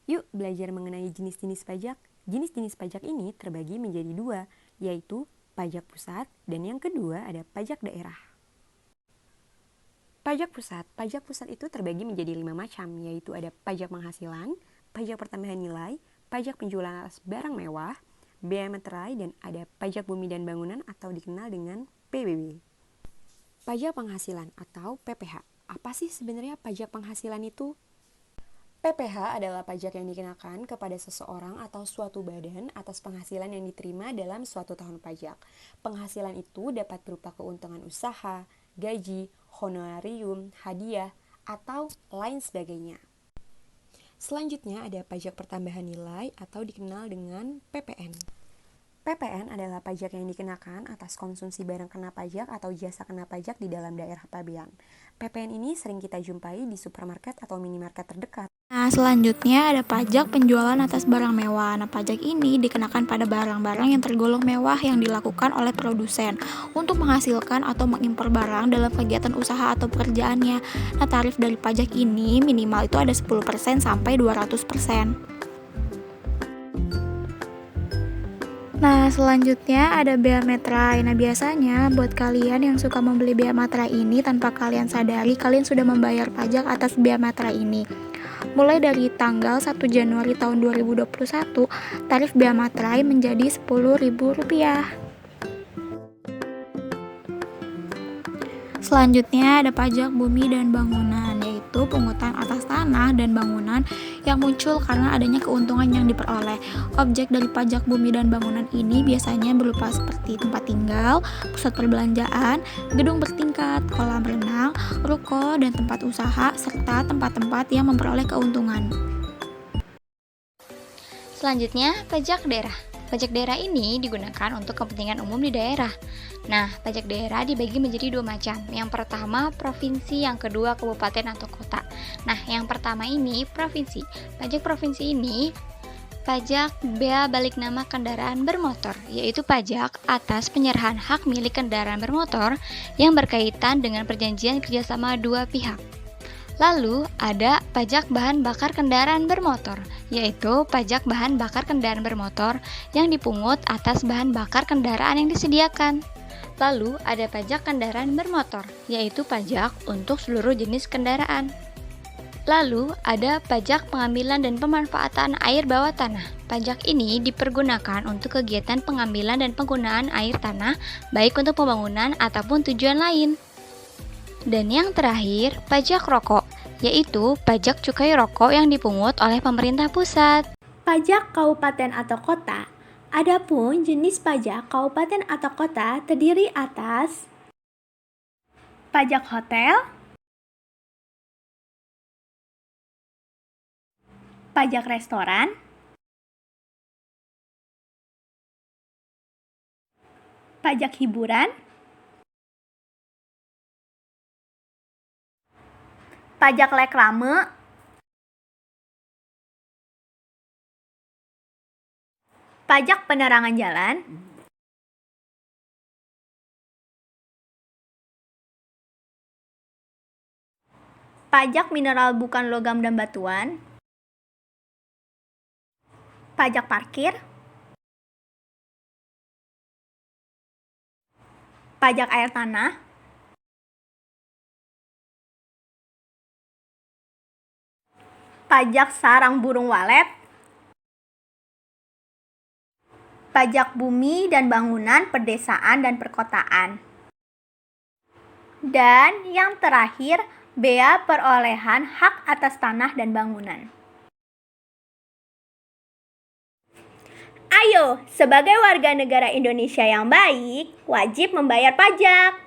Yuk belajar mengenai jenis-jenis pajak. Jenis-jenis pajak ini terbagi menjadi dua, yaitu pajak pusat dan yang kedua ada pajak daerah. Pajak pusat itu terbagi menjadi 5 macam, yaitu ada pajak penghasilan, pajak pertambahan nilai, pajak penjualan atas barang mewah, bea materai, dan ada pajak bumi dan bangunan atau dikenal dengan PBB. Pajak penghasilan atau PPH. Apa sih sebenarnya pajak penghasilan itu? PPH adalah pajak yang dikenakan kepada seseorang atau suatu badan atas penghasilan yang diterima dalam suatu tahun pajak. Penghasilan itu dapat berupa keuntungan usaha, gaji, honorarium, hadiah, atau lain sebagainya. Selanjutnya ada pajak pertambahan nilai atau dikenal dengan PPN. PPN adalah pajak yang dikenakan atas konsumsi barang kena pajak atau jasa kena pajak di dalam daerah pabean. PPN ini sering kita jumpai di supermarket atau minimarket terdekat. Nah, selanjutnya ada pajak penjualan atas barang mewah. Nah, pajak ini dikenakan pada barang-barang yang tergolong mewah yang dilakukan oleh produsen untuk menghasilkan atau mengimpor barang dalam kegiatan usaha atau pekerjaannya. Nah, tarif dari pajak ini minimal itu ada 10% sampai 200%. Nah, selanjutnya ada bea materai. Nah, biasanya buat kalian yang suka membeli bea materai ini tanpa kalian sadari, kalian sudah membayar pajak atas bea materai ini. Mulai dari tanggal 1 Januari tahun 2021, tarif bea materai menjadi Rp10.000. Selanjutnya ada pajak bumi dan bangunan, yaitu pungutan atas tanah dan bangunan yang muncul karena adanya keuntungan yang diperoleh. Objek dari pajak bumi dan bangunan ini biasanya berupa seperti tempat tinggal, pusat perbelanjaan, gedung bertingkat, kolam renang, ruko, dan tempat usaha, serta tempat-tempat yang memperoleh keuntungan. Selanjutnya, pajak daerah. Pajak daerah ini digunakan untuk kepentingan umum di daerah. Nah, pajak daerah dibagi menjadi dua macam. Yang pertama, provinsi, yang kedua, kabupaten atau kota. Nah, yang pertama ini, provinsi. Pajak provinsi ini, pajak bea balik nama kendaraan bermotor, yaitu pajak atas penyerahan hak milik kendaraan bermotor yang berkaitan dengan perjanjian kerjasama dua pihak. Lalu ada pajak bahan bakar kendaraan bermotor, yaitu pajak bahan bakar kendaraan bermotor yang dipungut atas bahan bakar kendaraan yang disediakan. Lalu ada pajak kendaraan bermotor, yaitu pajak untuk seluruh jenis kendaraan. Lalu ada pajak pengambilan dan pemanfaatan air bawah tanah. Pajak ini dipergunakan untuk kegiatan pengambilan dan penggunaan air tanah, baik untuk pembangunan ataupun tujuan lain. Dan yang terakhir, pajak rokok, yaitu pajak cukai rokok yang dipungut oleh pemerintah pusat. Pajak kabupaten atau kota. Adapun jenis pajak kabupaten atau kota terdiri atas pajak hotel, pajak restoran, pajak hiburan, pajak reklame, pajak penerangan jalan, pajak mineral bukan logam dan batuan, pajak parkir, pajak air tanah, pajak sarang burung walet, pajak bumi dan bangunan pedesaan dan perkotaan. Dan yang terakhir, bea perolehan hak atas tanah dan bangunan. Ayo, sebagai warga negara Indonesia yang baik, wajib membayar pajak.